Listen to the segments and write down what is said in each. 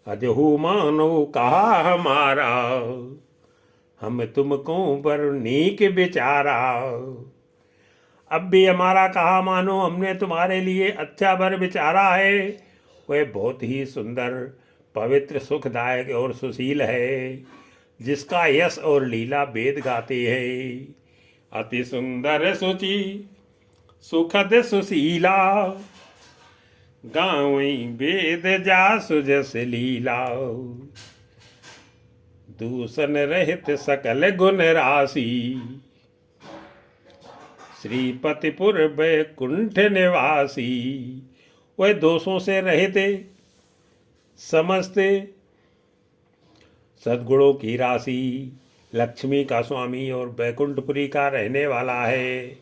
अजहू मानो कहा हमारा, हम तुमको पर नीक विचारा। अब भी हमारा कहा मानो, हमने तुम्हारे लिए अच्छा वर विचारा है। वह बहुत ही सुंदर, पवित्र, सुखदायक और सुशील है, जिसका यश और लीला वेद गाते हैं। अति सुंदर सुचि सुखद सुशीला, गावई वेद जासु जस लीला। दूषण रहित सकल गुण राशि, श्रीपतिपुर वैकुंठ निवासी। वह दोषों से रहित समस्त सद्गुणों की राशि, लक्ष्मी का स्वामी और वैकुंठपुरी का रहने वाला है।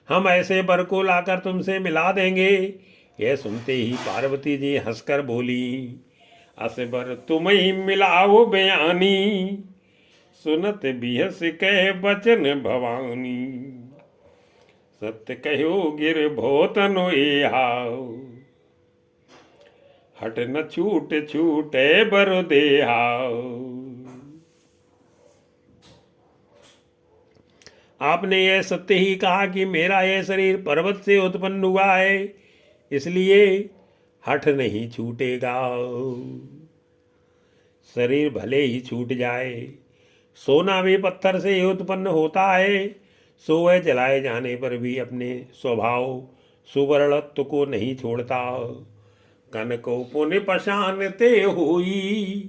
हम ऐसे वर को लाकर तुमसे मिला देंगे। यह सुनते ही पार्वती जी हंसकर बोली, असबर तुम ही मिलाओ बयानी, सुनत बिहस कह बचन भवानी। सत्य कहो गिर भोतनो एहाओ, हट न छूट छूटे बरो देहाओ। आपने यह सत्य ही कहा कि मेरा यह शरीर पर्वत से उत्पन्न हुआ है, इसलिए हठ नहीं छूटेगा। शरीर भले ही छूट जाए, सोना भी पत्थर से उत्पन्न होता है, सो वह जलाए जाने पर भी अपने स्वभाव सुवर्णत्व को नहीं छोड़ता। कनको पुण्य पशानते हुई,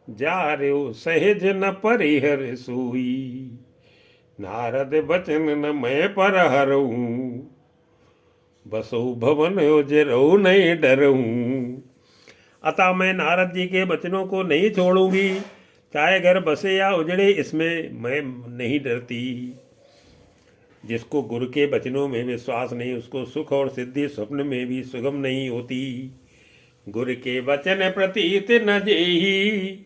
जा रे सहज न परिहर सोई। नारद बचन न मैं पर हरऊं, बसो भवन जरो नहीं डरूं। अतः मैं नारद जी के वचनों को नहीं छोड़ूंगी, चाहे घर बसे या उजड़े, इसमें मैं नहीं डरती। जिसको गुरु के वचनों में विश्वास नहीं, उसको सुख और सिद्धि स्वप्न में भी सुगम नहीं होती। गुरु के वचन प्रतीत न जेही,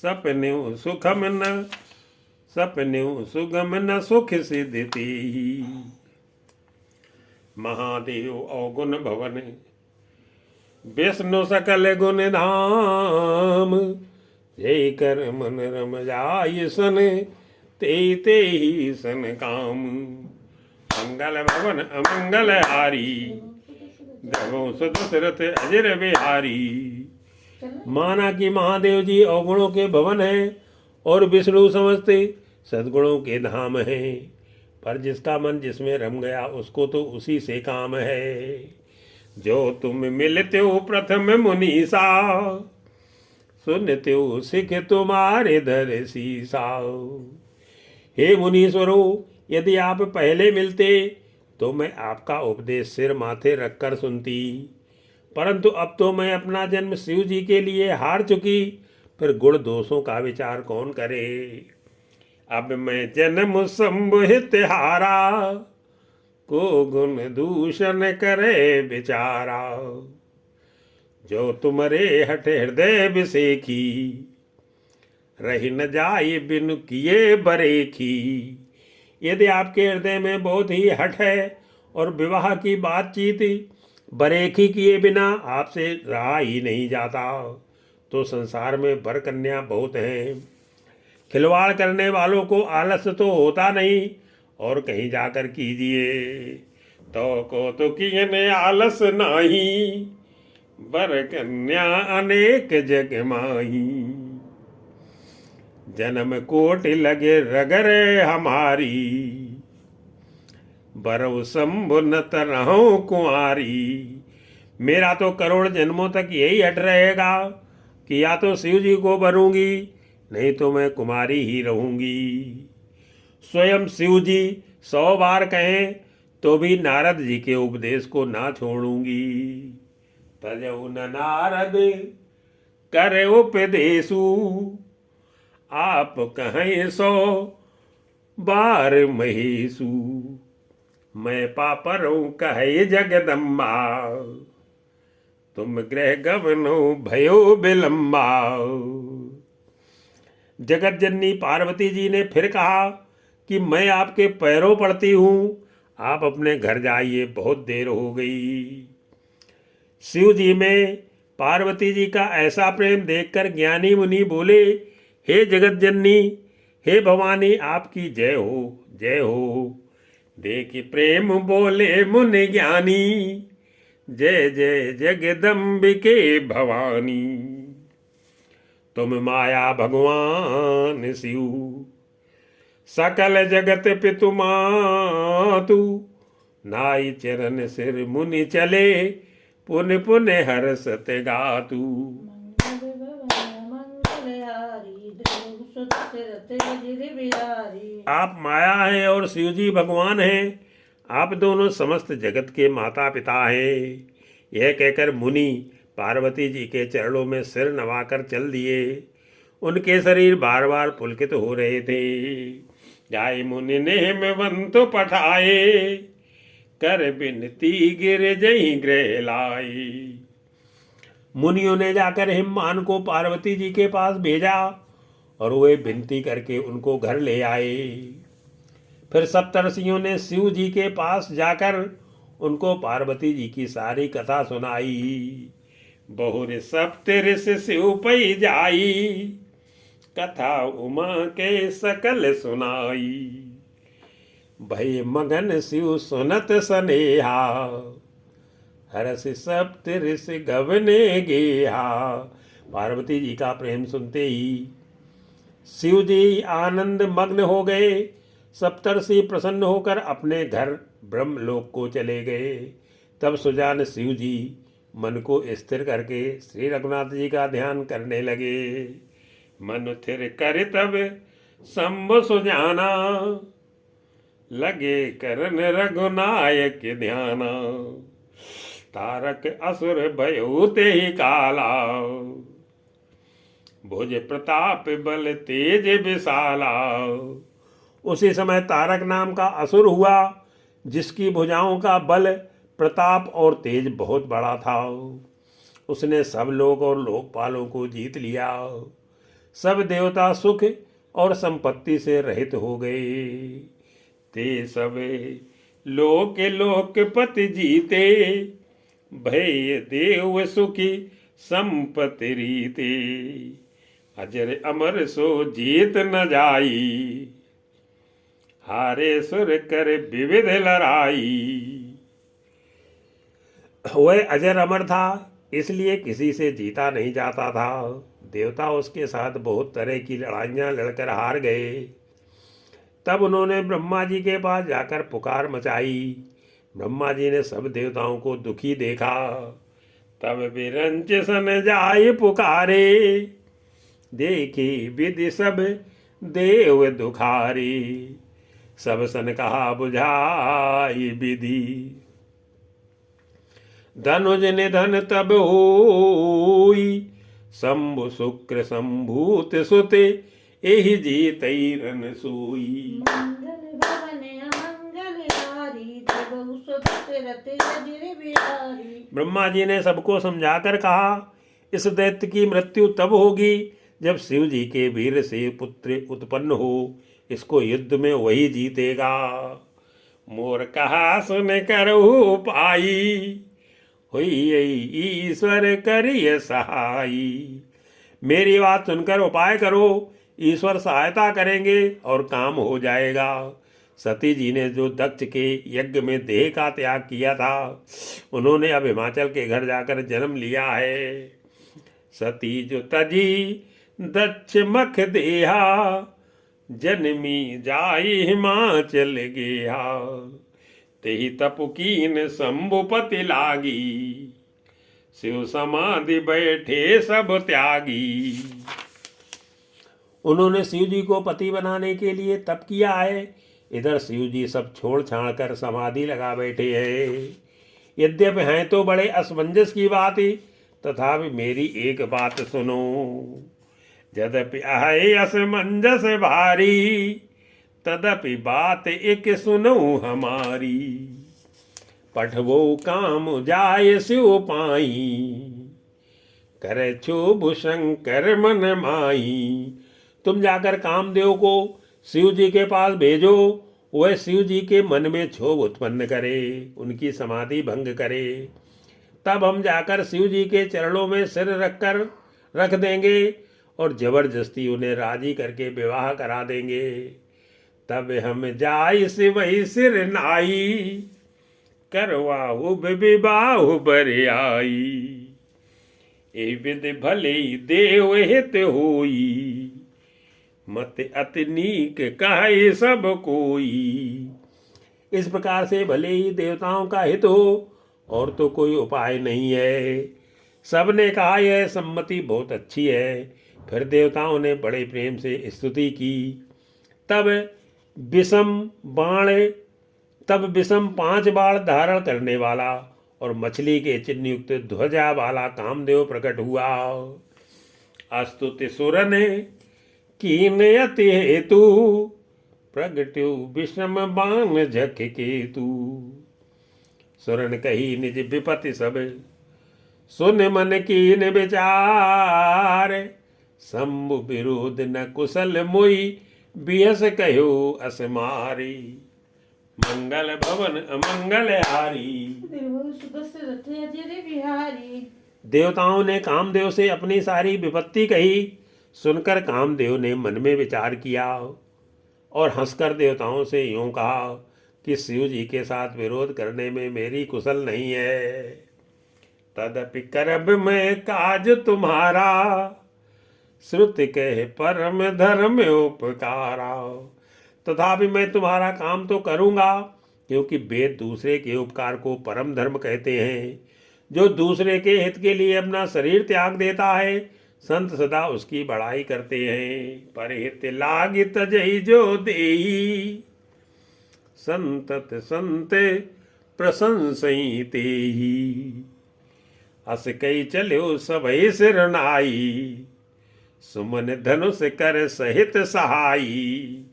सपने सुखम न सपने सुगम न सुख सिद्धि। महादेव अवगुण भवन, विष्णु सकल गुण धाम। जय कर मन रम जाय सन, ते ही सन काम। मंगल भवन अमंगल हारी, देवों सुदशरथ अजर बिहारी। माना कि महादेव जी अवगुणों के भवन हैं और विष्णु समझते सद्गुणों के धाम हैं, पर जिसका मन जिसमें रम गया उसको तो उसी से काम है। जो तुम मिलते हो प्रथम मुनीसा, सुनते हो सिख तुम्हारे दर सीसा। हे मुनीश्वरों, यदि आप पहले मिलते तो मैं आपका उपदेश सिर माथे रखकर सुनती, परंतु अब तो मैं अपना जन्म शिव जी के लिए हार चुकी, फिर गुण दोषों का विचार कौन करे। अब मैं जन्म संबुहित हारा, को गुण दूषण करे बिचारा। जो तुम्हारे हठ हृदय बिसेखी, रही न जाए बिनु किए बरेखी। यदि आपके हृदय में बहुत ही हठ है और विवाह की बातचीत बरेखी किए बिना आपसे रहा ही नहीं जाता, तो संसार में वर कन्या बहुत हैं। खिलवाड़ करने वालों को आलस तो होता नहीं, और कहीं जाकर कीजिए तो को तो किए आलस नाही, वर कन्या अनेक जग माही। जन्म कोट लगे रगरे हमारी, बरव शंभु न तरहु कुंवारी। मेरा तो करोड़ जन्मों तक यही हट रहेगा कि या तो शिव जी को बनूंगी, नहीं तो मैं कुमारी ही रहूंगी। स्वयं शिव जी 100 बार कहें तो भी नारद जी के उपदेश को ना छोड़ूंगी। तजऊ न नारद करे उपदेशु, आप कहें 100 बार महेशु। मैं पापरों कहे जगदम्बा, तुम ग्रह गवनो भयो विलम्बा। जगत जननी पार्वती जी ने फिर कहा कि मैं आपके पैरों पड़ती हूँ, आप अपने घर जाइए, बहुत देर हो गई। शिव जी में पार्वती जी का ऐसा प्रेम देखकर ज्ञानी मुनि बोले, हे जगत जननी, हे भवानी, आपकी जय हो, जय हो। देखि प्रेम बोले मुनि ज्ञानी, जय जय जगदम्बिके भवानी। तुम माया भगवान शिव, सकल जगत पितु मातु। नाई चरण सिर मुनि चले, पुन पुन हर्षत गातु। आप माया हैं और शिव जी भगवान हैं। आप दोनों समस्त जगत के माता पिता हैं। यह कहकर मुनि पार्वती जी के चरणों में सिर नवाकर चल दिए। उनके शरीर बार बार पुलकित हो रहे थे। जाय मुनि ने वंत पठाए, कर बिनती गिर जई गृह लाई। मुनियों ने जाकर हिममान को पार्वती जी के पास भेजा और वे विनती करके उनको घर ले आए। फिर सप्तर्षियों ने शिव जी के पास जाकर उनको पार्वती जी की सारी कथा सुनाई। बहुर सप्तऋषि शिव पै जाई, कथा उमा के सकल सुनाई। भय मगन शिव सुनत सनेहा, हरस सप्तऋषि गवने गेहा। पार्वती जी का प्रेम सुनते ही शिव जी आनंद मग्न हो गए। सप्तर्षि प्रसन्न होकर अपने घर ब्रह्मलोक को चले गए। तब सुजान शिव जी मन को स्थिर करके श्री रघुनाथ जी का ध्यान करने लगे। मन थिर कर तब शंभु सुजाना, लगे करन रघुनायक ध्याना। तारक असुर भयो ते ही काला, भुज प्रताप बल तेज विशाला। उसी समय तारक नाम का असुर हुआ, जिसकी भुजाओं का बल, प्रताप और तेज बहुत बड़ा था। उसने सब लोग और लोकपालों को जीत लिया। सब देवता सुख और संपत्ति से रहित हो गए। ते सब लोकपति जीते, भय देव सुखी संपत्ति रीते। अजर अमर सो जीत न जाई, हारे सुर कर विविध लड़ाई। वह अजर अमर था, इसलिए किसी से जीता नहीं जाता था। देवता उसके साथ बहुत तरह की लड़ाइयाँ लड़कर हार गए। तब उन्होंने ब्रह्मा जी के पास जाकर पुकार मचाई। ब्रह्मा जी ने सब देवताओं को दुखी देखा। तब विरंच सन जाए पुकारे, देखी विधि सब देव दुखारी। सब सन कहा बुझाई विधि, धनुज निधन तब होई। शंभु शुक्र संभूत सुत, एहि जीतई रन सोई। ब्रह्मा जी ने सबको समझाकर कहा, इस दैत्य की मृत्यु तब होगी जब शिव जी के वीर से पुत्र उत्पन्न हो। इसको युद्ध में वही जीतेगा। मोर कहा सुन करहु पाई, हुई ईश्वर करिय सहाई। मेरी बात सुनकर उपाय करो, ईश्वर सहायता करेंगे और काम हो जाएगा। सती जी ने जो दक्ष के यज्ञ में देह का त्याग किया था, उन्होंने अब हिमाचल के घर जाकर जन्म लिया है। सती जो तजी दक्ष मख देहा, जन्मी जाई हिमाचल गेहा। तेहि तपुकीन शंभुपति लागी, शिव समाधि बैठे सब त्यागी। उन्होंने शिव जी को पति बनाने के लिए तप किया है। इधर शिव जी सब छोड़ छाड़ कर समाधि लगा बैठे हैं। यद्यपि हैं तो बड़े असमंजस की बात ही, तथापि मेरी एक बात सुनो। यद्यपि आहे असमंजस भारी, तदपि बात एक सुनो हमारी। पठवो काम जाय शिव पाई, करे क्षोभ शंकर मन माई। तुम जाकर कामदेव को शिव जी के पास भेजो। वह शिव जी के मन में क्षोभ उत्पन्न करे, उनकी समाधि भंग करे। तब हम जाकर शिव जी के चरणों में सिर रख देंगे और जबरदस्ती उन्हें राजी करके विवाह करा देंगे। तब हम जाई से वही सिर नाई, करवाहु विवाह बरे आई। ए विधि भले देव हित होई, मत अति नीक कहे सब कोई। इस प्रकार से भले ही देवताओं का हित हो और तो कोई उपाय नहीं है। सबने कहा यह सम्मति बहुत अच्छी है। फिर देवताओं ने बड़े प्रेम से स्तुति की। तब विषम 5 बाण धारण करने वाला और मछली के चिन्ह युक्त ध्वजा वाला कामदेव प्रकट हुआ। अस्तुति सुरन कीन अति हेतु, प्रगट्यु विषम बाण झक केतु। सुरन कही निज विपत्ति सब, सुन मन कीन विचार। शंभु विरोध न कुशल मोई, बिहस कहो अस मारी। मंगल भवन अमंगल हारी। देवताओं ने कामदेव से अपनी सारी विपत्ति कही। सुनकर कामदेव ने मन में विचार किया और हंसकर देवताओं से यूं कहा कि शिव जी के साथ विरोध करने में मेरी कुशल नहीं है। तदपि करब मैं काज तुम्हारा, श्रुति कहे परम धर्म उपकारा। तथापि मैं तुम्हारा काम तो करूंगा, क्योंकि वेद दूसरे के उपकार को परम धर्म कहते हैं। जो दूसरे के हित के लिए अपना शरीर त्याग देता है, संत सदा उसकी बड़ाई करते हैं। पर हित लाग तजहि जो देही, संतत संत प्रशंसई तेहि। अस कई चलो सबहि सिर नाई, सुमन धनुष कर सहित सहाई।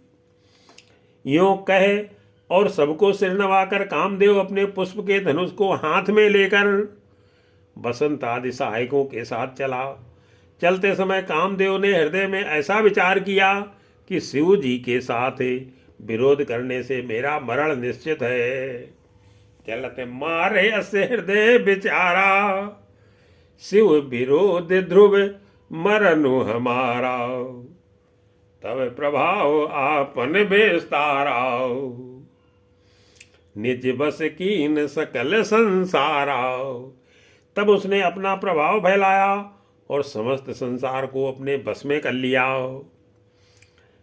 यों कह और सबको सिर नवाकर कामदेव अपने पुष्प के धनुष को हाथ में लेकर बसंत आदि सहायकों के साथ चला। चलते समय कामदेव ने हृदय में ऐसा विचार किया कि शिव जी के साथ विरोध करने से मेरा मरण निश्चित है। चलते मारे अस हृदय विचारा, शिव विरोध ध्रुव मरनु हमारा। तब प्रभाव आपन बेस्तारा, निज बस कीन सकल संसारा। तब उसने अपना प्रभाव फैलाया और समस्त संसार को अपने बस में कर लिया।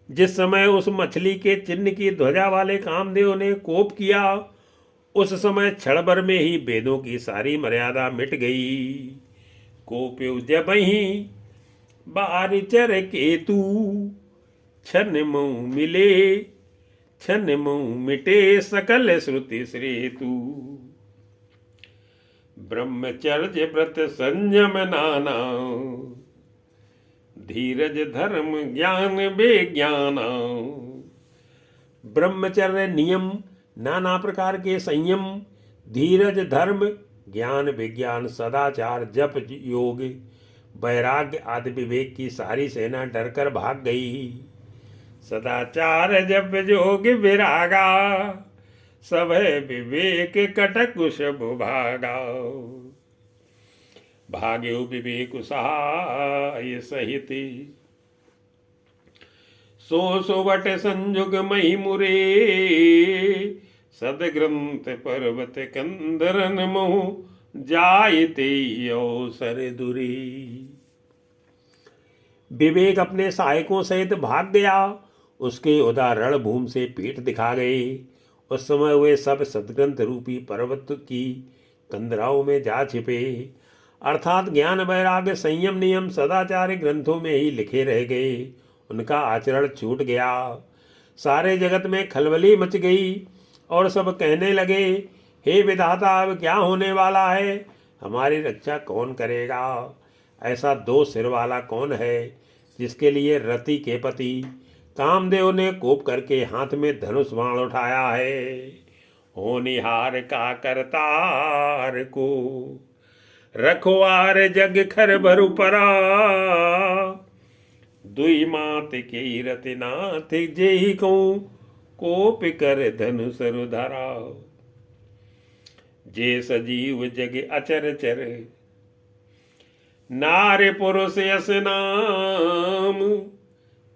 जिस समय उस मछली के चिन्ह की ध्वजा वाले कामदेव ने कोप किया, उस समय क्षण भर में ही वेदों की सारी मर्यादा मिट गई। कोप्यु जबहि बारिचर केतु, छन मऊ मिले छन मऊ मिटे सकल श्रुति श्रेतु। ब्रह्मचर्य व्रत संयम नाना, धीरज धर्म ज्ञान विज्ञान। ब्रह्मचर्य नियम, नाना प्रकार के संयम, धीरज धर्म ज्ञान विज्ञान, सदाचार जप योग वैराग्य आदि विवेक की सारी सेना डरकर भाग गई। सदाचार जप योग विरागा, सब विवेक कटक सब भागा। भाग्यो विवेक सहाय सहित, सो वट संजुग मही मुरे। सदग्रंथ पर्वत कंदरन मोह, जायते अवसर दुरी। विवेक अपने सहायकों सहित भाग गया। उसके उदाहरण भूमि से पीठ दिखा गए। उस समय वे सब सदग्रंथ रूपी पर्वत की कंदराओं में जा छिपे, अर्थात ज्ञान वैराग्य संयम नियम सदाचार ग्रंथों में ही लिखे रह गए। उनका आचरण छूट गया। सारे जगत में खलबली मच गई और सब कहने लगे, हे विधाता, अब क्या होने वाला है? हमारी रक्षा कौन करेगा? ऐसा 2 सिर वाला कौन है जिसके लिए रति के पति कामदेव ने कोप करके हाथ में धनुष बाण उठाया है? होनिहार का करतार को, रखवार जग खर भरु परा। दुई मात के रतिनाथ जेहि कहूँ, कोप कर धनुष धरा। जे सजीव जग अचर चर, नारे पुरुष यस नाम,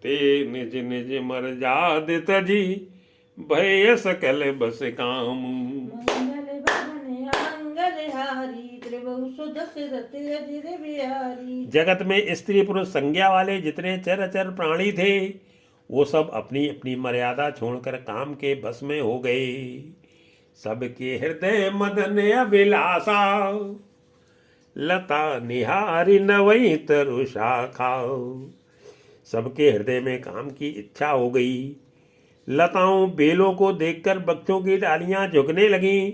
ते निज निज मर जाद तजी, भय सकल बस काम। मंगल भवन अमंगल हारी, त्रिभुवन सुदशरथ अजिर बिहारी। जगत में स्त्री पुरुष संज्ञा वाले जितने चर अचर प्राणी थे, वो सब अपनी अपनी मर्यादा छोड़कर काम के बस में हो गए। सबके हृदय मदन अभिलाषा, लता निहारी नवई तरु शाखा। सबके हृदय में काम की इच्छा हो गई। लताओं बेलों को देखकर वृक्षों की डालियां झुकने लगीं,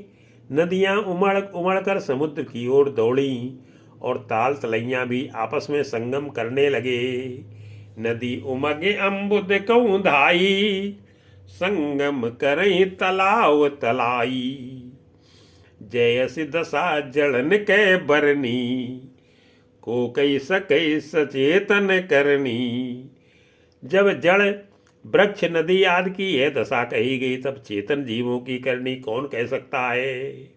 नदियां उमड़ उमड़ कर समुद्र की ओर दौड़ी और ताल तलैया भी आपस में संगम करने लगे। नदी उमगे अम्बुद कऊं धाई, संगम करई तलाव तलाई। जयसि दशा जड़न कै बरनी, को कई सकई सचेतन करनी। जब जड़ वृक्ष नदी आदि की यह दशा कही गई, तब चेतन जीवों की करनी कौन कह सकता है।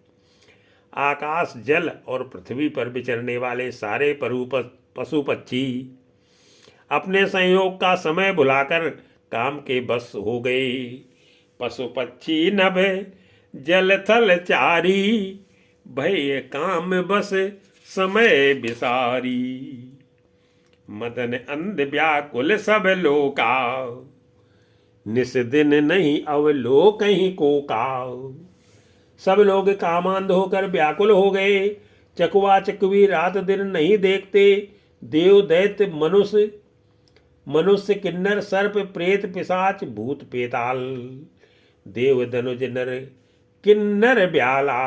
आकाश जल और पृथ्वी पर विचरने वाले सारे पशु पक्षी अपने संयोग का समय भुलाकर काम के बस हो गए। पशु पक्षी नभ जल थल चारी, भय काम बस समय बिसारी। मदन अंध व्याकुल सब लोका, निस दिन नहीं अवलोक कहीं को का। सब लोग कामांध होकर व्याकुल हो गए। चकवा चकवी रात दिन नहीं देखते। देव दैत्य मनुष्य किन्नर सर्प प्रेत पिशाच भूत पेताल, देव धनुज नर किन्नर ब्याला,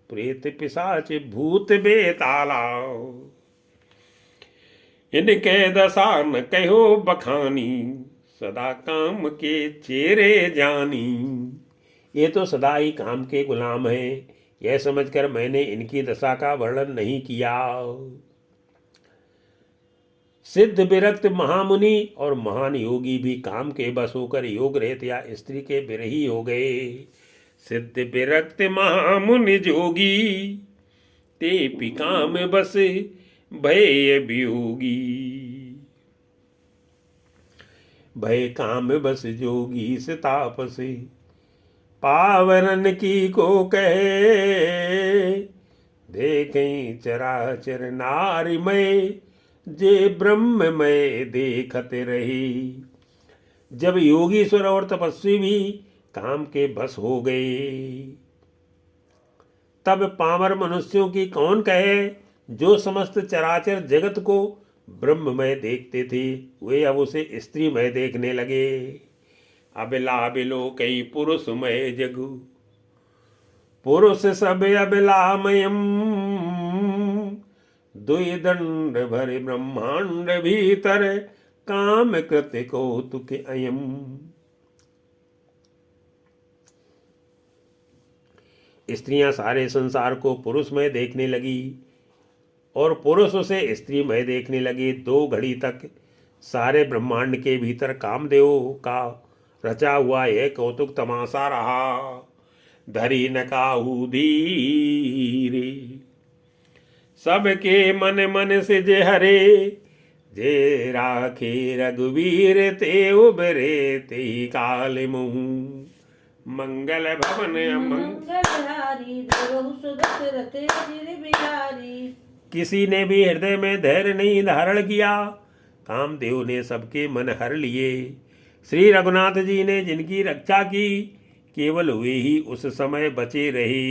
प्रेत पिशाच भूत बेताला। इनके दशा न कहो बखानी, सदा काम के चेरे जानी। ये तो सदा ही काम के गुलाम हैं, यह समझकर मैंने इनकी दशा का वर्णन नहीं किया। सिद्ध विरक्त महामुनि और महान योगी भी काम के बस होकर योग रहित या स्त्री के विरही हो गए। सिद्ध विरक्त महामुनि जोगी, ते पिकाम बस भय वियोगी। भय काम बस जोगी से तापसी, पावरन की को कहे। देखें चराचर नारीमय, जे ब्रह्ममय देखत रही। जब योगीश्वर और तपस्वी भी काम के बस हो गए, तब पामर मनुष्यों की कौन कहे। जो समस्त चराचर जगत को ब्रह्ममय देखते थे, वे अब उसे स्त्रीमय देखने लगे। अबिला बिलो कई पुरुषमय जगु, पुरुष सब अबिलामयम। दुई दंड भरे ब्रह्मांड भीतर, काम कृत्य कौतुक अयम। स्त्रियां सारे संसार को पुरुषमय देखने लगी और पुरुष उसे स्त्रीमय देखने लगे। 2 घड़ी तक सारे ब्रह्मांड के भीतर कामदेव का रचा हुआ यह कौतुक तमाशा रहा। धरी न काहू धीरे, सबके मन मन से जे हरे। जे राखे रघुवीर ते उबरे, ते काल मुँह मंगल भवन मंगलहारी, देवहु सुदशरथ अजिर बिहारी। किसी ने भी हृदय में धैर्य नहीं धारण किया। कामदेव ने सबके मन हर लिए। श्री रघुनाथ जी ने जिनकी रक्षा की, केवल वे ही उस समय बचे रहे।